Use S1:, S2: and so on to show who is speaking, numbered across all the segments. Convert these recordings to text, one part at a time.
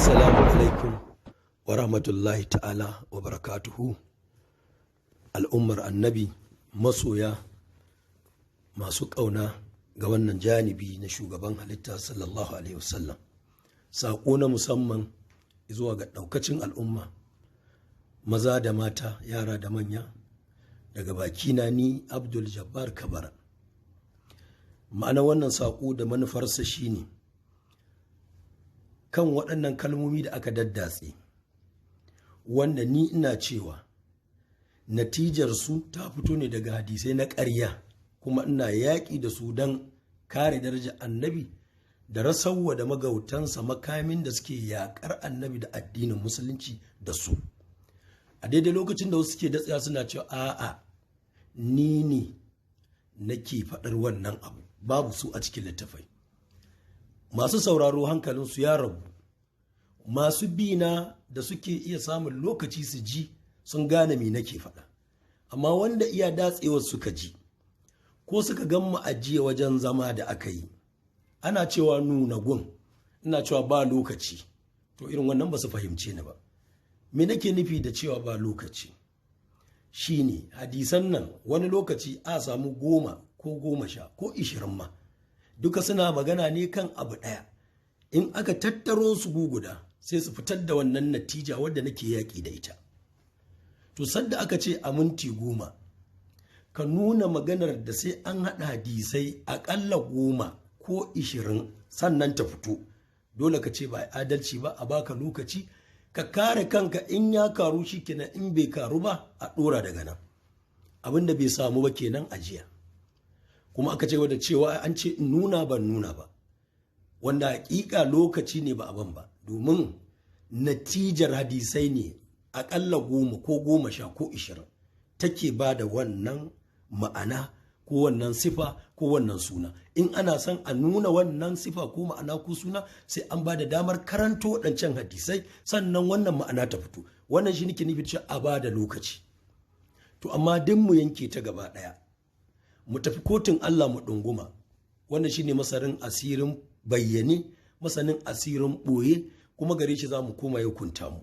S1: Assalamu alaikum wa rahmatullahi ta'ala wa barakatuhu. Al'ummar annabi, masoya masu ƙauna ga wannan janibi na shugaban halitta sallallahu alaihi wasallam. Saƙo na musamman zuwa ga ɗaukacin al'umma, maza da mata, yara da manya, daga bakina ni Abdul Jabbar Kabara. Ma'ana wannan saƙo da manufarsa shine kan waɗannan kalmomi da aka daddatse, wanda ni ina cewa natijarsu ta fito ne daga hadisai na ƙarya, kuma ina yaƙi da su don kare darajar annabi da rasarwa da magautansa makamin da suke yaƙar annabi da addinin musulunci da su. A daidai lokacin da wasu suke datsaya suna cewa a'a ni ne nake faɗar wannan abu, babu su a cikin littafai. Masu sauraro hankalinsu ya rabu, masu bina da suke iya samun lokaci su ji sun gane me nake faɗa, amma wanda iya datsewar suka ji ko suka gan mu ajiye wajen zama da aka yi ana cewa nuna gun, ina cewa ba lokaci, to irin wannan ba su fahimce ni ba. Me nake nufi da cewa ba lokaci shine hadisan nan wani lokaci a samu 10 ko 10 ko 20 ma, duka suna magana ne kan abu ɗaya. In aka tattaro su guguda sai su fitar da wannan natija wadda nake yaƙi da ita. To sadda aka ce a minti 10 ka nuna maganar da sai an haɗa hadisai aƙalla 10 ko 20 sannan ta fito, dole ka ce ba adalci ba, a baka lokaci ka kare kanka. In ya karu shi kenan, in bai karu ba a ɗora daga nan. Abin da bai samu ba kenan a jiya, kuma aka ce wadda cewa an ce in nuna ban nuna ba, wanda hakika lokaci ne ba abin ba, domin natijar hadisai ne akalla 10 ko 10 ko 20 take ba da wannan ma'ana ko wannan sifa ko wannan suna. In ana son a nuna wannan sifa ko ma'ana ko suna sai an ba da damar karanto waɗancan hadisai sannan wannan ma'ana ta fito. Wannan shi nake nufi cewa a ba da lokaci. To amma duk mu yanke ta gaba ɗaya, mu tafi kotun Allah mu ɗunguma. Wannan shine masarin asirin bayyane, masanin asirin ɓoye, kuma gare shi za mu koma ya hukunta mu.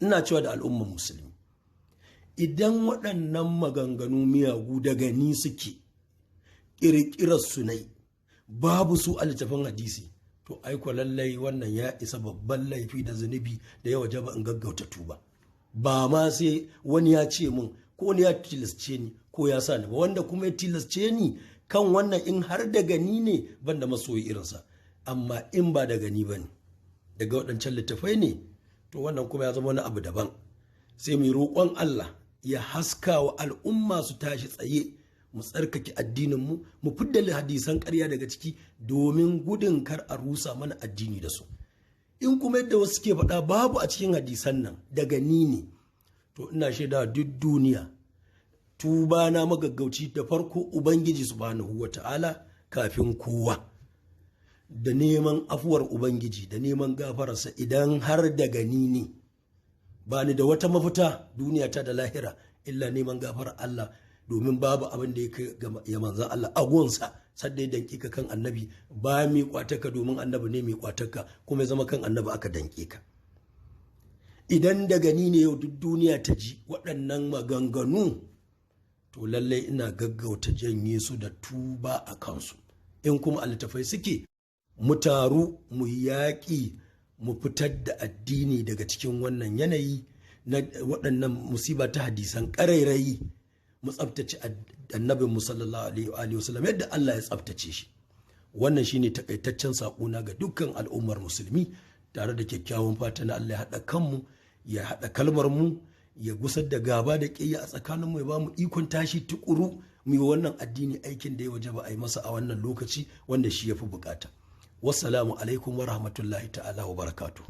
S1: Ina cewa da al'ummar musulmi, idan waɗannan maganganu miyagu daga ni suke, ƙirƙirar su nai, babu su a littafin hadisi, to aiko lallai wannan ya isa babban laifi da zunubi da ya wajaba in gaggauta tuba. Ba ma sai wani ya ce min ko wani ya tilasce ni ko ya sa ni ba, wanda kuma ya tilasce ni kan wannan in har da gani ne ban da masoyi irinsa. Amma in ba da gani ba ne, daga waɗancan littafai ne, to wannan kuma ya zama wani abu daban. Sai mu roƙon Allah ya haska wa al'umma su tashi tsaye, mu tsarkake addininmu, mu fidda hadisan ƙarya daga ciki domin gudun kar a rusa mana addini da su. In kuma yadda wasu ke faɗa babu a cikin hadisan nan daga ni ne, to ina shaida duk duniya tuba na magaggauci da farko Ubangiji subhanahu wata'ala kafin kowa, da neman afuwar Ubangiji da neman gafararsa idan har da gani ne. Ba ni da wata mafita duniya ta da lahira illa neman gafarar Allah, domin babu abin da ya manzan Allah agonsa sadda ya danki ka kan annabi, ba mai kwataka domin annabi ne mai kwataka, kuma ya zama kan annabi aka danke ka. Idan da gani ne yau duk duniya ta ji waɗannan maganganu, to lallai ina gaggauta janye su da tuba a kansu. In kuma a littafai suke, mu taru mu yaƙi, mu fitar da addini daga cikin wannan yanayi na waɗannan musiba ta hadisan ƙarairayi, mu tsabtace annabin mu sallallahu alaihi wasallam yadda Allah ya tsabtace shi. Wannan shine takaitaccen saƙona ga dukkan al'ummar musulmi, tare da kyakkyawan fata na Allah ya haɗa kanmu, ya haɗa kalmar mu, ya gusar da gaba da ƙiyya a tsakaninmu, ya ba mu ikon tashi tukuru mu yi wannan addini aikin da ya wajaba a yi masa a wannan lokaci wanda shi ya fi bukata. Wassalamu alaikum wa rahmatullahi ta'ala wa barakatuh.